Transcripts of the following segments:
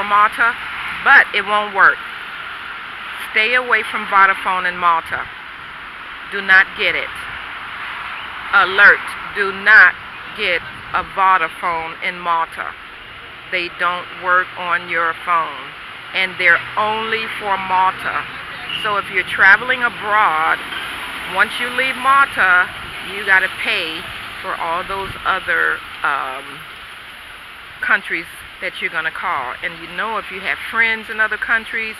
Malta, but it won't work. Stay away from Vodafone in Malta. Do not get it. Alert, do not get a Vodafone in Malta. They don't work on your phone, and they're only for Malta. So if you're traveling abroad, once you leave Malta, you got to pay for all those other countries that you're going to call. And you know, if you have friends in other countries,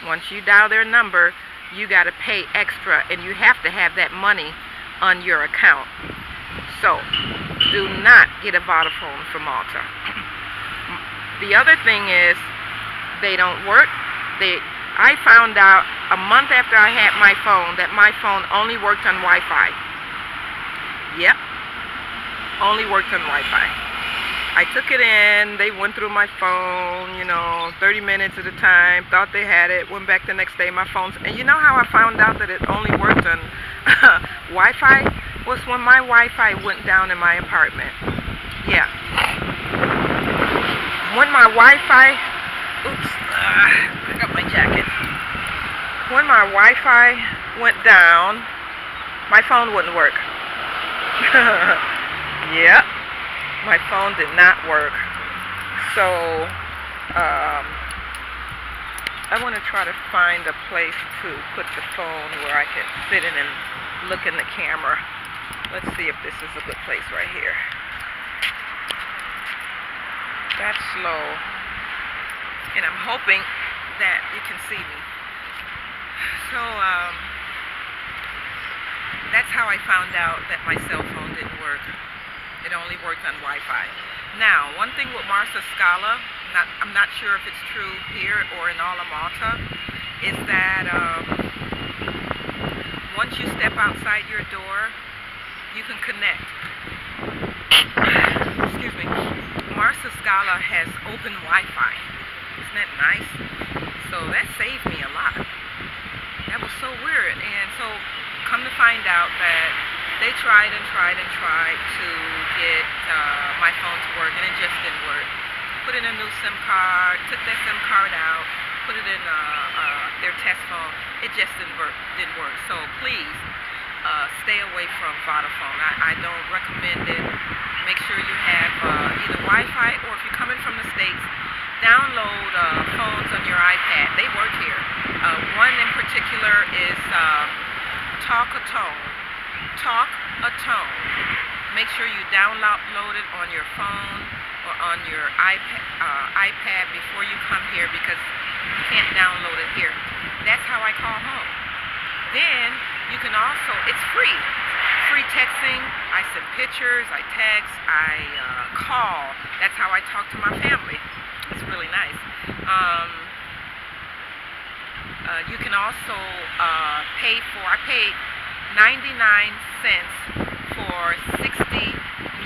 once you dial their number, you got to pay extra, and you have to have that money on your account. So do not get a Vodafone for Malta. The other thing is, they don't work. I found out a month after I had my phone that my phone only worked on Wi-Fi. Yep, only worked on Wi-Fi. I took it in, they went through my phone, 30 minutes at a time, thought they had it, went back the next day, my phone's, and you know how I found out that it only worked on Wi-Fi? Was when my Wi-Fi went down in my apartment. Yeah. When my Wi-Fi, I got my jacket. When my Wi-Fi went down, my phone wouldn't work. Yep. My phone did not work. So I want to try to find a place to put the phone where I can sit in and look in the camera. Let's see if this is a good place right here. That's slow, and I'm hoping that you can see me. So that's how I found out that my cell phone didn't work. It only worked on Wi-Fi. Now, one thing with Marsa Scala, I'm not sure if it's true here or in all of Malta, is that once you step outside your door, you can connect. Excuse me. Marsa Scala has open Wi-Fi. Isn't that nice? So that saved me a lot. That was so weird. And so come to find out that they tried and tried and tried to get my phone to work, and it just didn't work. Put in a new SIM card, took that SIM card out, put it in their test phone. It just didn't work. So please stay away from Vodafone. I don't recommend it. Make sure you have either Wi-Fi, or if you're coming from the States, download phones on your iPad. They work here. One in particular is Talk-A-Tone. Talk-A-Tone. Make sure you download it on your phone or on your iPad before you come here, because you can't download it here. That's how I call home. Then you can also, it's free texting. I send pictures, I text, I call. That's how I talk to my family. It's really nice. You can also I paid 99 cents for 60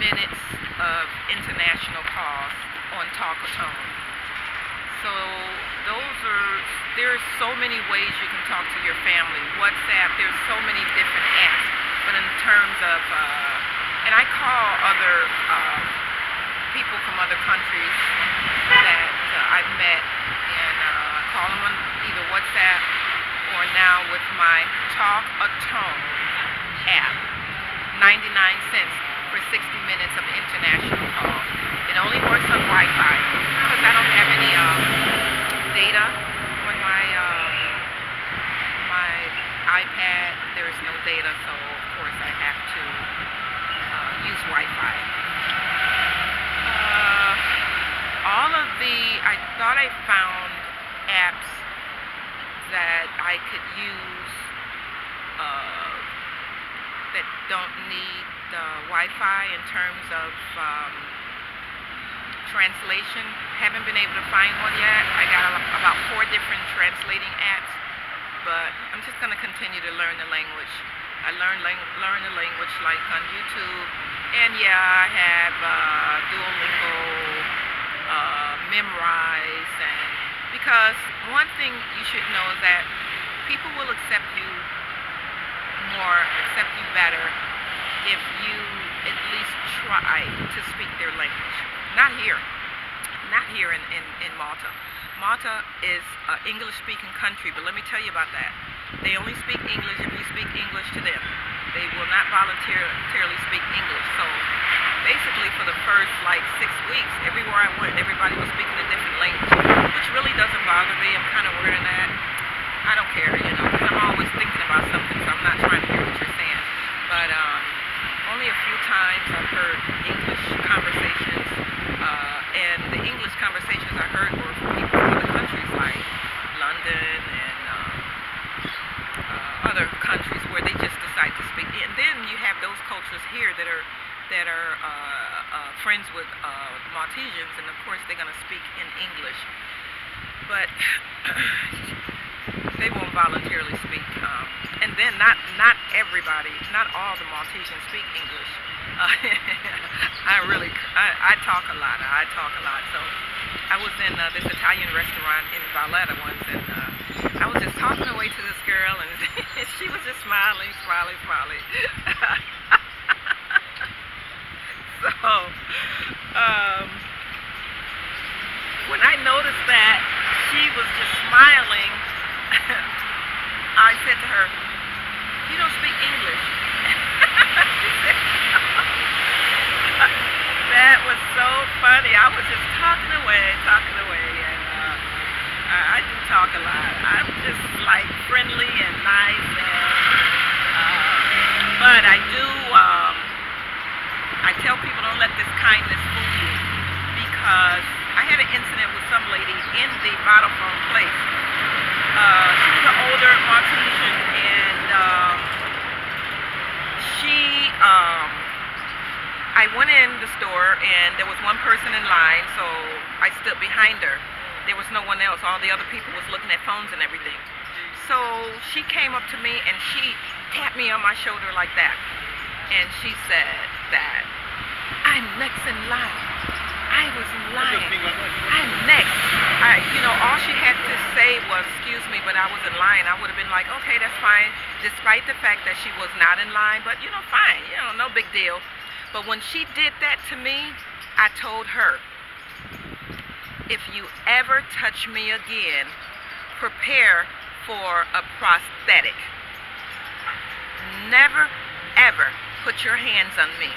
minutes of international calls on Talk-A-Tone. So there's so many ways you can talk to your family. WhatsApp, there's so many different apps. But in terms of, and I call other people from other countries that I've met, and call them on either WhatsApp or now with my Talk-A-Tone app. 99 cents for 60 minutes of international call. It only works on Wi-Fi because I don't have any data on my iPad. There is no data, so of course I have to use Wi-Fi. I thought I found apps that I could use that don't need Wi-Fi in terms of translation. Haven't been able to find one yet. I got about 4 different translating apps, but I'm just going to continue to learn the language. I learn the language like on YouTube, and yeah, I have Duolingo, Memrise, and because one thing you should know is that people will accept you better if you at least try to speak their language. Not here in Malta. Malta is an English-speaking country, but let me tell you about that. They only speak English if you speak English to them. They will not voluntarily speak English. So basically for the first like 6 weeks, everywhere I went, everybody was speaking a different language, which really doesn't bother me. I'm kind of wearing that. I don't care, you know, because I'm always thinking about something, so I'm not trying to hear what you're saying. But only a few times I've heard English conversations, and the English conversations I heard were from people from other countries like London and other countries where they just decide to speak. And then you have those cultures here that are friends with Maltesians, and of course they're going to speak in English, but they won't voluntarily speak. And then not everybody, not all the Maltesians speak English. I talk a lot. So I was in this Italian restaurant in Valletta once, and I was just talking away to this girl, and she was just smiling. So when I noticed that she was just smiling, I said to her, "You don't speak English." She said, "No." That was so funny. I was just talking away, and I do talk a lot. I'm just like friendly and nice, and but I do. I tell people, don't let this kindness fool you, because I had an incident with some lady in the Vodafone place. She was an older Maltesian, and I went in the store, and there was one person in line, so I stood behind her. There was no one else. All the other people was looking at phones and everything. So she came up to me, and she tapped me on my shoulder like that. And she said that I'm next in line. I was in line. I'm next. All she had to say was, "Excuse me, but I was in line." I would have been like, "Okay, that's fine," despite the fact that she was not in line. But fine. No big deal. But when she did that to me, I told her, "If you ever touch me again, prepare for a prosthetic. Never, ever put your hands on me."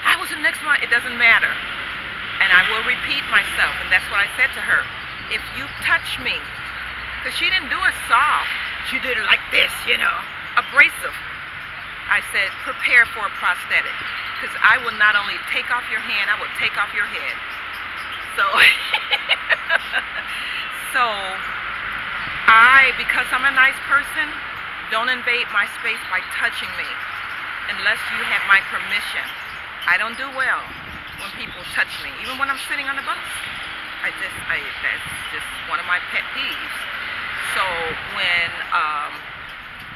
I was the next one. It doesn't matter. And I will repeat myself. And that's what I said to her. If you touch me, because she didn't do it soft. She did it like this, abrasive. I said, prepare for a prosthetic. Because I will not only take off your hand, I will take off your head. So, because I'm a nice person, don't invade my space by touching me unless you have my permission. I don't do well when people touch me, even when I'm sitting on the bus. That's just one of my pet peeves. So when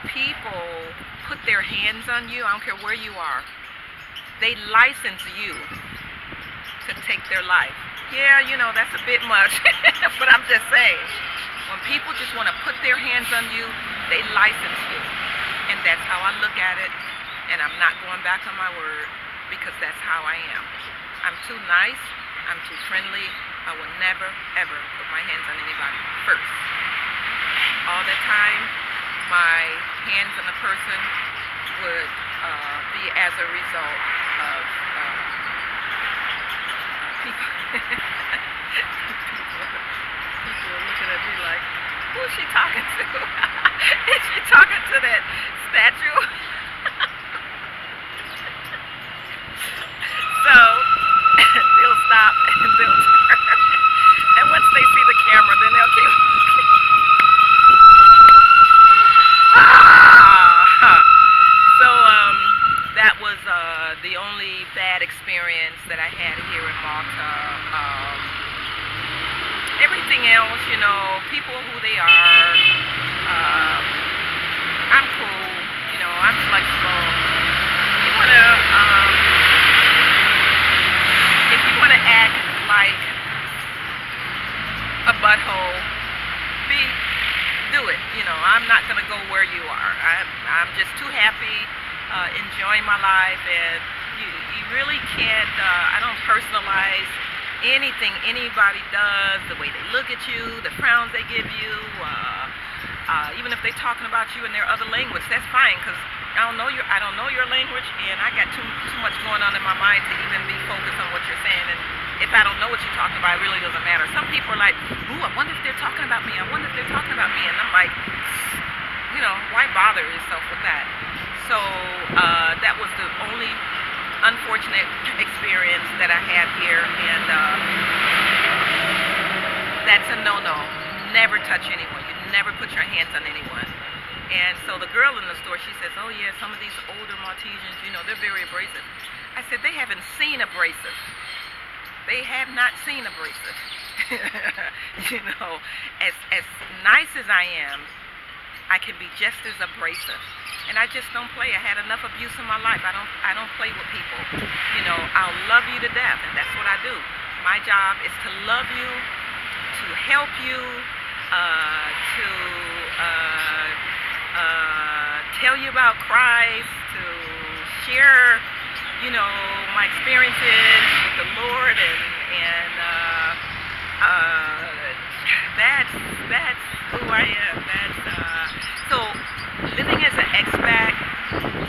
people put their hands on you, I don't care where you are, they license you to take their life. Yeah, that's a bit much, but I'm just saying, when people just want to put their hands on you, they license you. And that's how I look at it, and I'm not going back on my word, because that's how I am. I'm too nice, I'm too friendly. I will never, ever put my hands on anybody first. All the time, my hands on a person would be as a result of people. People are looking at me like, who is she talking to? Is she talking to that statue? So they'll stop and they'll turn, and once they see the camera, then they'll keep. So that was the only bad experience that I had here in Malta. Everything else, people who they are. I'm cool. I'm flexible. You wanna. If you want to act like a butthole, do it. I'm not going to go where you are. I'm just too happy, enjoying my life, and you really can't, I don't personalize anything anybody does, the way they look at you, the frowns they give you, even if they're talking about you in their other language, that's fine, because I don't know your language, and I got too much going on in my mind to even be focused on what you're saying. And if I don't know what you're talking about, it really doesn't matter. Some people are like, ooh, I wonder if they're talking about me. I wonder if they're talking about me. And I'm like, why bother yourself with that? So that was the only unfortunate experience that I had here, and that's a no-no. Never touch anyone. You never put your hands on anyone. And so the girl in the store, she says, oh yeah, some of these older Maltesians, they're very abrasive. I said, they haven't seen abrasive. They have not seen abrasive. As nice as I am, I can be just as abrasive. And I just don't play. I had enough abuse in my life. I don't play with people. I'll love you to death, and that's what I do. My job is to love you, to help you, to tell you about Christ, to share, my experiences with the Lord, and that's who I am. So living as an expat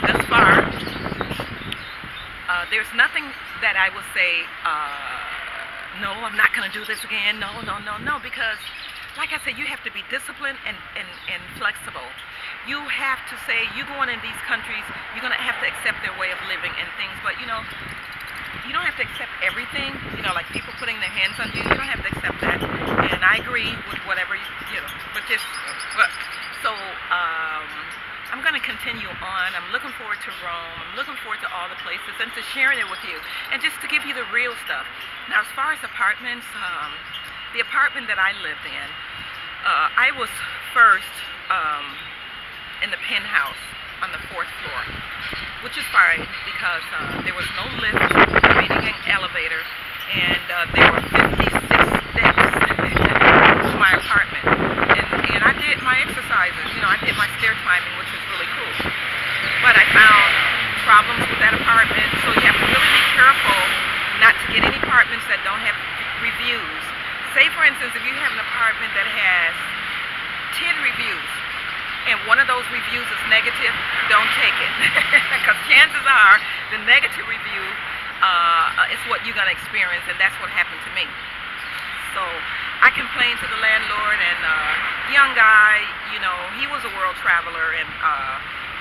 thus far, there's nothing that I will say, no, I'm not going to do this again. No, because like I said, you have to be disciplined and flexible. You have to say, you going in these countries, you're going to have to accept their way of living and things, but you don't have to accept everything, like people putting their hands on you. You don't have to accept that, and I agree with whatever, so I'm going to continue on. I'm looking forward to Rome. I'm looking forward to all the places and to sharing it with you, and just to give you the real stuff. Now, as far as apartments, the apartment that I lived in, I was first in the penthouse on the 4th floor, which is fine because there was no lift, meaning an elevator, and there were 56 steps to my apartment. And I did my exercises, I did my stair climbing, which was really cool. But I found problems with that apartment, so you have to really be careful not to get any apartments that don't have reviews. Say, for instance, if you have an apartment that has 10 reviews, and one of those reviews is negative, don't take it. Because chances are the negative review is what you're going to experience, and that's what happened to me. So I complained to the landlord, and young guy, he was a world traveler, and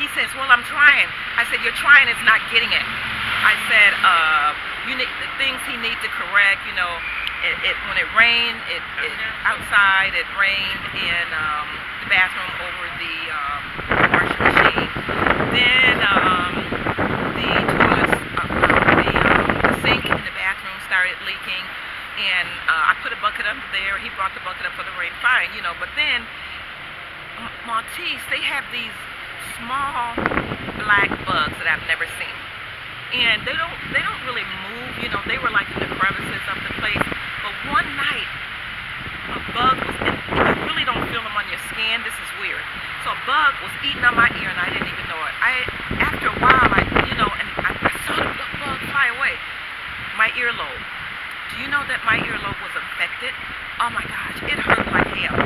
he says, well, I'm trying. I said, you're trying is not getting it. I said, the things he needs to correct, when it rained, outside, it rained in the bathroom over the washing machine. Then the toilets, the sink in the bathroom started leaking, and I put a bucket under there. He brought the bucket up for the rain, fine, but then Maltese, they have these small black bugs that I've never seen, and they don't really move. They were like in the crevices of the place. But one night, a bug was, and you really don't feel them on your skin. This is weird. So a bug was eating on my ear, and I didn't even know it. After a while, I saw the bug fly away. My earlobe. Do you know that my earlobe was infected? Oh my gosh, it hurt like hell.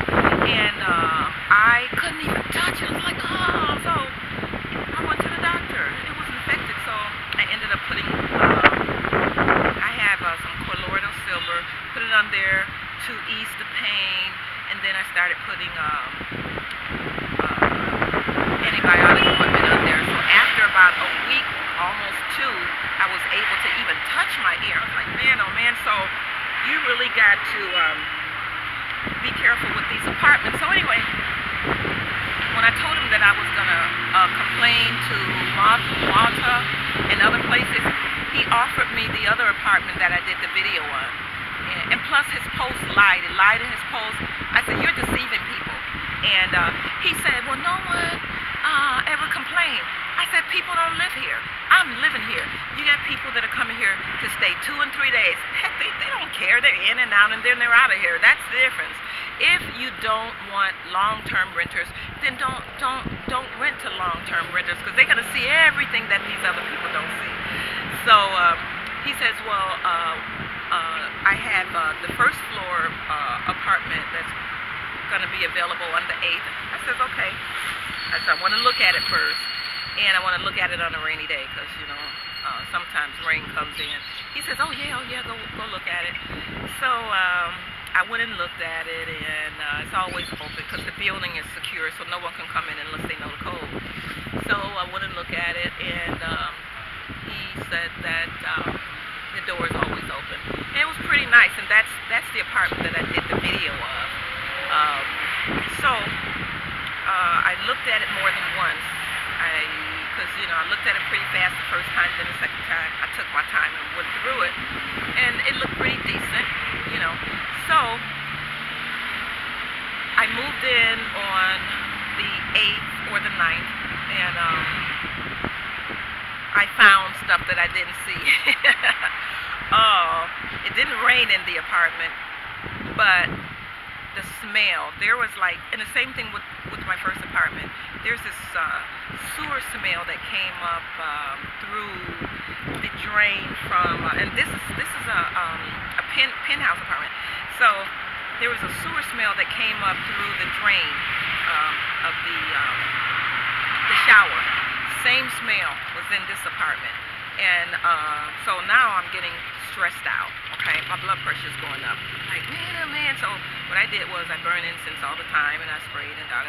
And I couldn't even touch it. I was like, oh. So I went to the doctor. It was infected, so I ended up putting, I have some colloidal silver, put it on there to ease the pain, and then I started putting antibiotic equipment on there. So after about a week, almost 2, I was able to even touch my ear. I was like, man, oh man. So you really got to be careful with these apartments. So anyway, when I told him that I was going to complain to Malta and other places, he offered me the other apartment that I did the video on. And plus his post lied. He lied in his post. I said, you're deceiving people. And he said, well, no one ever complained. I said, people don't live here. I'm living here. You got people that are coming here to stay 2 and 3 days. Heck, they don't care. They're in and out, and then they're out of here. That's the difference. If you don't want long-term renters, then don't rent to long-term renters, because they're going to see everything that these other people don't see. So he says, well, I have the first floor apartment that's going to be available on the 8th. I says, okay. I said, I want to look at it first, and I want to look at it on a rainy day because, you know, sometimes rain comes in. He says, oh yeah, go look at it. So I went and looked at it, and it's always open because the building is secure, so no one can come in unless they know the code. So I went and looked at it, and he said that the door is always open. And it was pretty nice, and that's the apartment that I did the video of. So I looked at it more than once. Because, you know, I looked at it pretty fast the first time, then the second time I took my time and went through it, and it looked pretty decent, you know. So I moved in on the 8th or the 9th, and I found stuff that I didn't see. It didn't rain in the apartment, but the smell, there was like, and the same thing with my first apartment, there's this sewer smell that came up through the drain from, and this is a penthouse apartment, so there was a sewer smell that came up through the drain of the shower. Same smell was in this apartment, and so now I'm getting stressed out. Okay, my blood pressure is going up. Like, man. So what I did was I burned incense all the time, and I sprayed and da.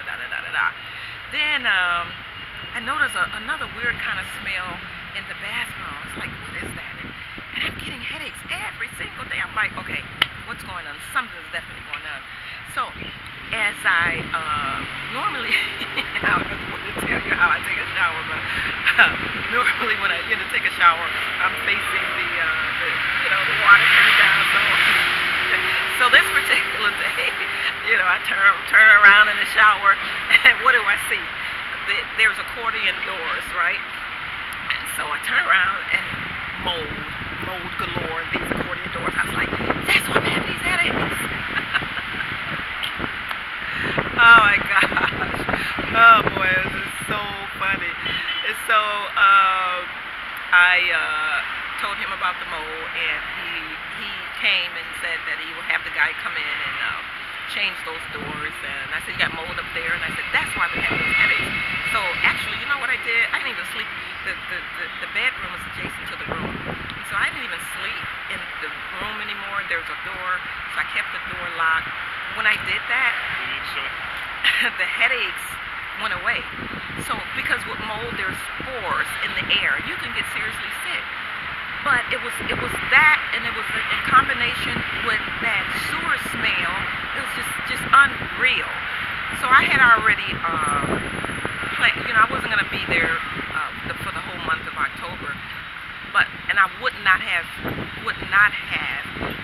Then I noticed another weird kind of smell in the bathroom. It's like, what is that? And I'm getting headaches every single day. I'm like, okay, what's going on? Something's definitely going on. So as I normally, I don't want to tell you how I take a shower, but normally when I get to take a shower, I'm facing the you know, the water coming down. So this particular day, you know, I turn around in the shower, and what do I see? There's accordion doors, right? And so I turn around, and mold galore in these accordion doors. I was like, that's what I'm having these headaches. Oh my gosh. Oh boy, this is so funny. And so I told him about the mold, and he came and said that he would have the guy come in and change those doors. And I said, you got mold up there? And I said, that's why we have those headaches. So actually, you know what I did? I didn't even sleep. The bedroom was adjacent to the room, and so I didn't even sleep in the room anymore. There was a door, so I kept the door locked. When I did that, the headaches went away. So because with mold, there's spores in the air, you can get seriously sick. But it was that, and it was in combination with that sewer smell. It was just unreal. So I had already planned. You know, I wasn't gonna be there for the whole month of October, and I would not have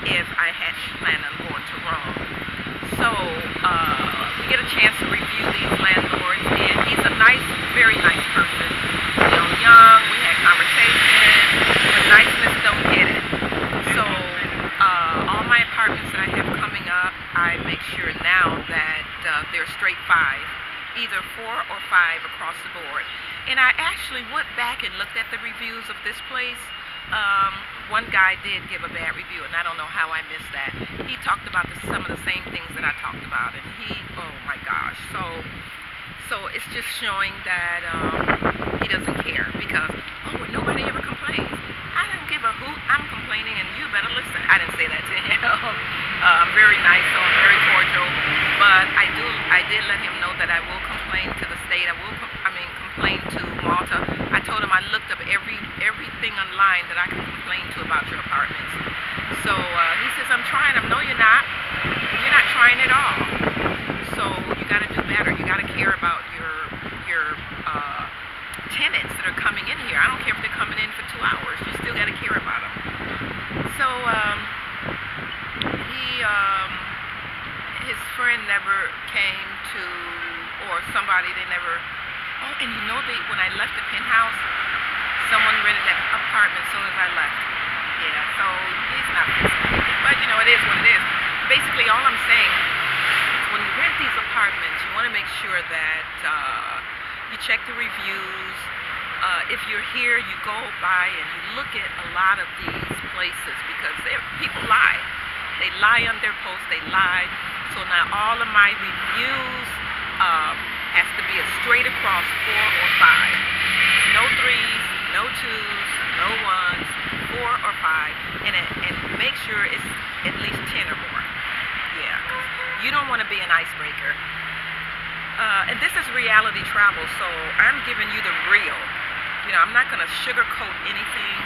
if I had planned on going to Rome. So we get a chance to review these landlords, and he's a nice, very nice person. You know, young. We had conversations. The niceness don't get it. So all my apartments that I have coming up, I make sure now that they're straight 5, either 4 or 5 across the board. And I actually went back and looked at the reviews of this place. One guy did give a bad review, and I don't know how I missed that. He talked about some of the same things that I talked about, and oh my gosh. So it's just showing that he doesn't care, because, well, nobody ever complains. I don't give a hoot. I'm complaining, and you better listen. I didn't say that to him. Very nice, so I'm very cordial. But I did let him know that I will complain to the state. I will complain to Malta. I told him I looked up everything online that I could complain to about your apartments. So he says, I'm trying. No, you're not. You're not trying at all. So you got to do better. You got to care about your tenants that are coming in here. I don't care if they're coming in for 2 hours. You still got to care about them. So his friend never came to, or somebody, they never. Oh, and you know, when I left the penthouse, someone rented that apartment as soon as I left. Yeah, so he's not fixing anything. But you know, it is what it is. Basically, all I'm saying is when you rent these apartments, you want to make sure that you check the reviews. If you're here, you go by and you look at a lot of these places because people lie. They lie on their posts, they lie. So now all of my reviews has to be a straight across 4 or 5. No 3s, no 2s, no 1s, 4 or 5. And make sure it's at least 10 or more. Yeah, you don't want to be an icebreaker. And this is reality travel, so I'm giving you the real. You know, I'm not going to sugarcoat anything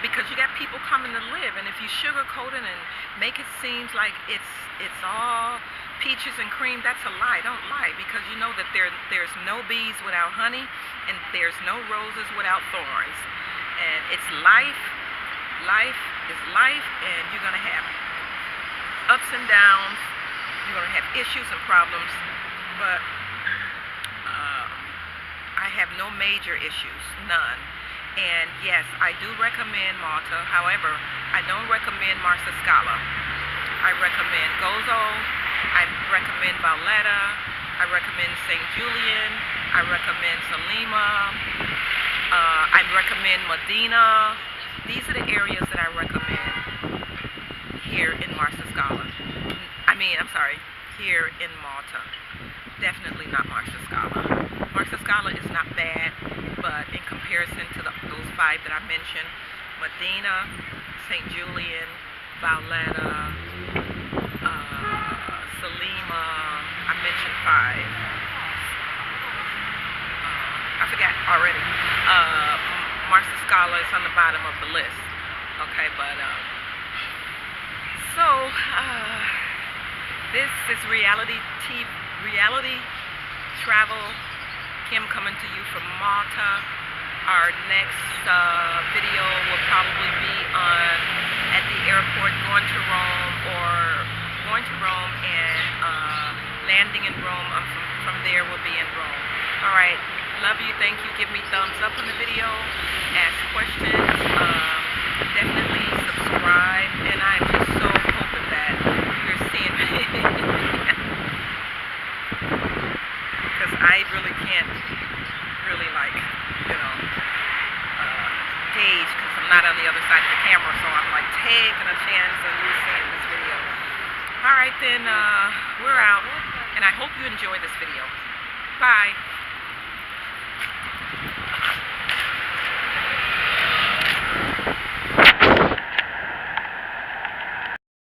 because you got people coming to live, and if you sugarcoat it and make it seem like it's all peaches and cream, that's a lie. Don't lie, because you know that there's no bees without honey, and there's no roses without thorns. And it's life. Life is life, and you're going to have ups and downs. You're going to have issues and problems, but I have no major issues, none. And yes, I do recommend Malta. However, I don't recommend Marsa Scala. I recommend Gozo. I recommend Valletta. I recommend St. Julian. I recommend Salima. I recommend Medina. These are the areas that I recommend here in Marsa Scala. Here in Malta. Definitely not Marsa Scala. Marsa Scala is not bad, but in comparison to those 5 that I mentioned, Medina, St. Julian, Valletta, Salima, I mentioned 5. I forgot already. Marsa Scala is on the bottom of the list. Okay, but this is reality travel. Kim coming to you from Malta. Our next video will probably be at the airport, going to Rome and landing in Rome. From there we'll be in Rome. All right, love you, thank you. Give me thumbs up on the video, ask questions, definitely subscribe, and I'm just so hoping that you're seeing me. Because I really can't gauge, because I'm not on the other side of the camera, so I'm like taking a chance on you seeing this video. Alright then, we're out, and I hope you enjoy this video. Bye.